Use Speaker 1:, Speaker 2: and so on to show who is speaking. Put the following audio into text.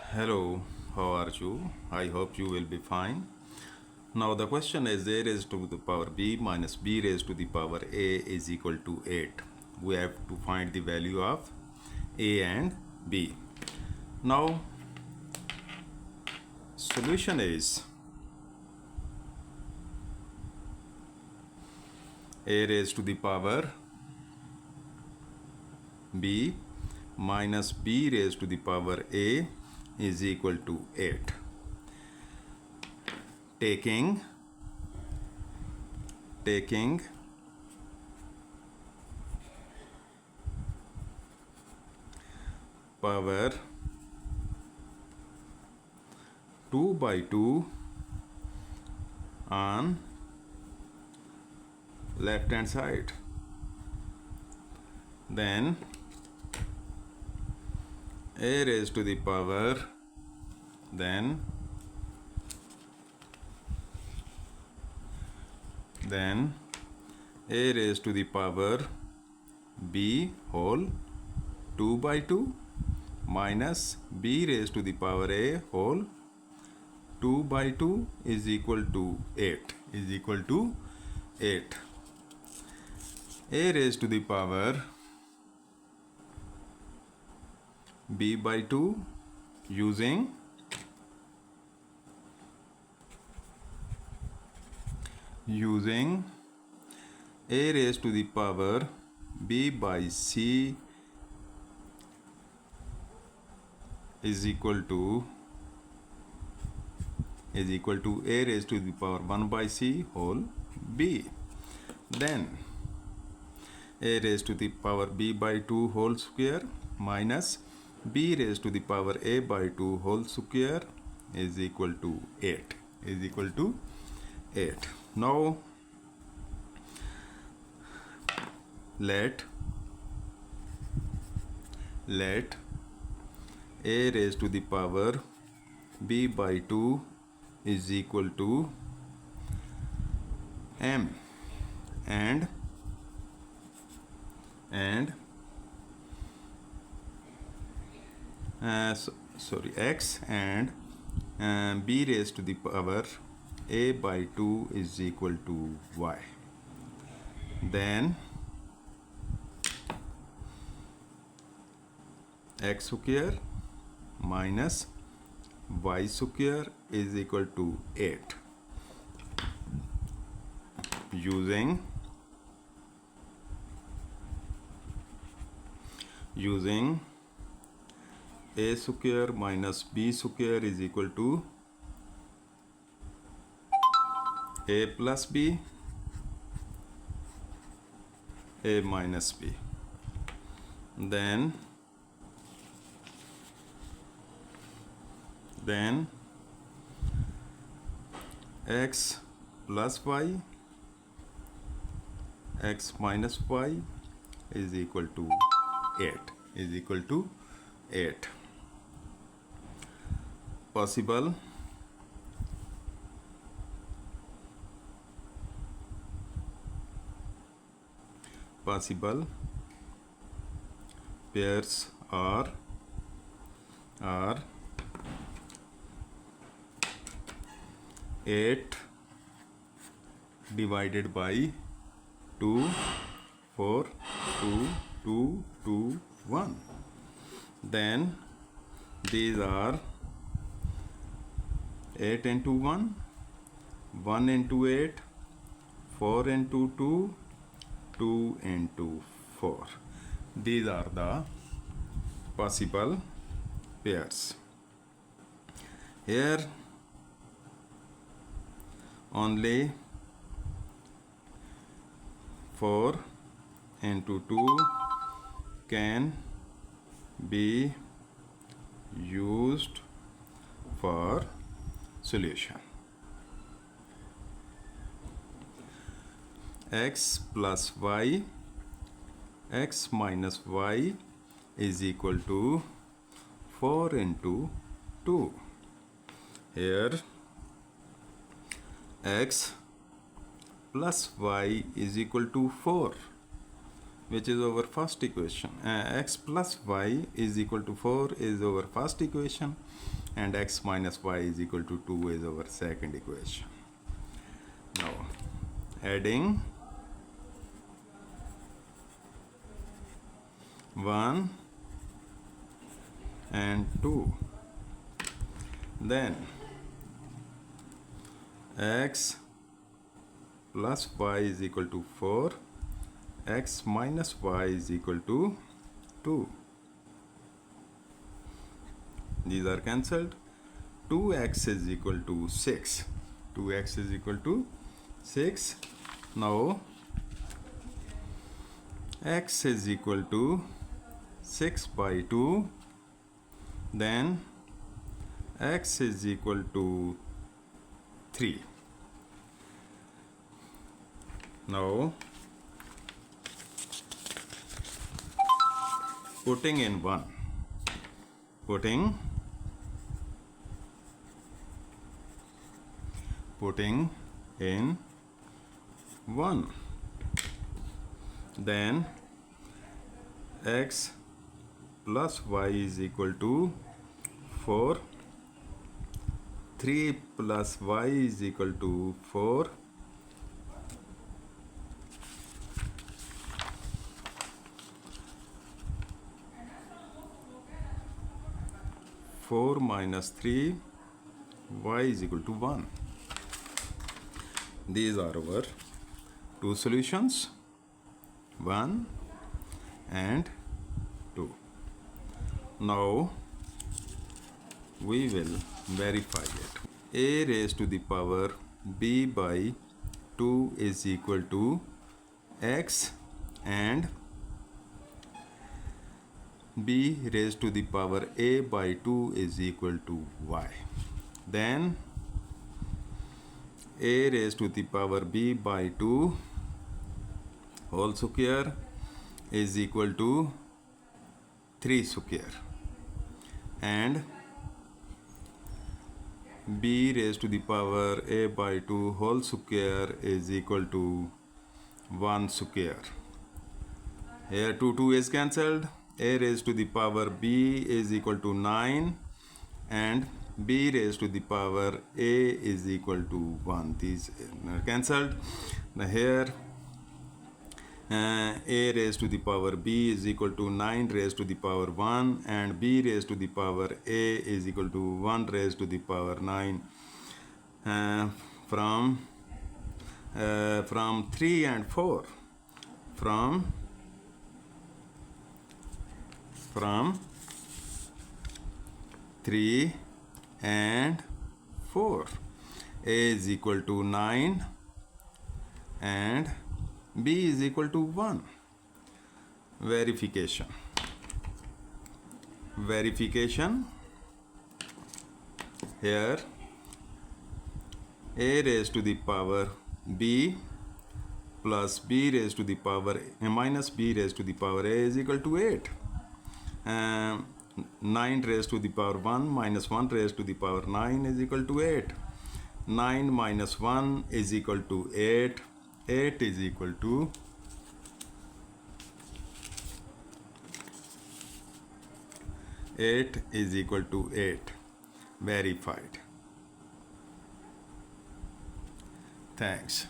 Speaker 1: Hello, how are you? I hope you will be fine. Now the question is a raised to the power b minus b raised to the power a is equal to 8. We have to find the value of a and b. Now solution is a raised to the power b minus b raised to the power a is equal to 8. Taking power 2 by 2 on left hand side, then a raised to the power then a raised to the power b whole 2 by 2 minus b raised to the power a whole 2 by 2 is equal to 8 a raised to the power b by 2 using a raised to the power b by c is equal to a raised to the power 1 by c whole b. Then a raised to the power b by 2 whole square minus b raised to the power a by 2 whole square is equal to 8. Now let a raised to the power b by 2 is equal to m and x and b raised to the power a by 2 is equal to y. Then x square minus y square is equal to 8 using a square minus b square is equal to a plus b, a minus b. Then x plus y, x minus y is equal to 8 Possible pairs are 8 divided by 2, 4, 2, 2, 2, 1. Then these are 8 into 1, 1 into 8, 4 into 2, 2 into 4. These are the possible pairs. Here only 4 into 2 can be used for solution. X plus y, x minus y is equal to 4 into 2. Here x plus y is equal to 4. which is our first equation. X plus y is equal to 4 is our first equation, and x minus y is equal to 2 is our second equation. Now adding 1 and 2, then x plus y is equal to 4, x minus y is equal to 2. These are cancelled. 2x is equal to 6. 2x is equal to 6. Now x is equal to 6 by 2. Then x is equal to 3. Now putting in 1, putting in 1, then x plus y is equal to 4, 3 plus y is equal to 4, 4 minus 3, y is equal to 1. These are our two solutions, 1 and 2. Now we will verify it. A raised to the power b by 2 is equal to x, and b raised to the power a by 2 is equal to y. Then a raised to the power b by 2 whole square is equal to 3 square, and b raised to the power a by 2 whole square is equal to 1 square. Here 2 is cancelled. A raised to the power b is equal to 9, and b raised to the power a is equal to 1. These are cancelled. Now here a raised to the power b is equal to 9 raised to the power 1, and b raised to the power a is equal to 1 raised to the power 9. From 3 and 4, from 3 and 4, a is equal to 9 and b is equal to 1. Verification. Here a raised to the power b plus b raised to the power minus b raised to the power a is equal to 8. 9 raised to the power 1 minus 1 raised to the power 9 is equal to 8. 9 minus 1 is equal to 8. 8 is equal to 8 is equal to 8. Verified. Thanks.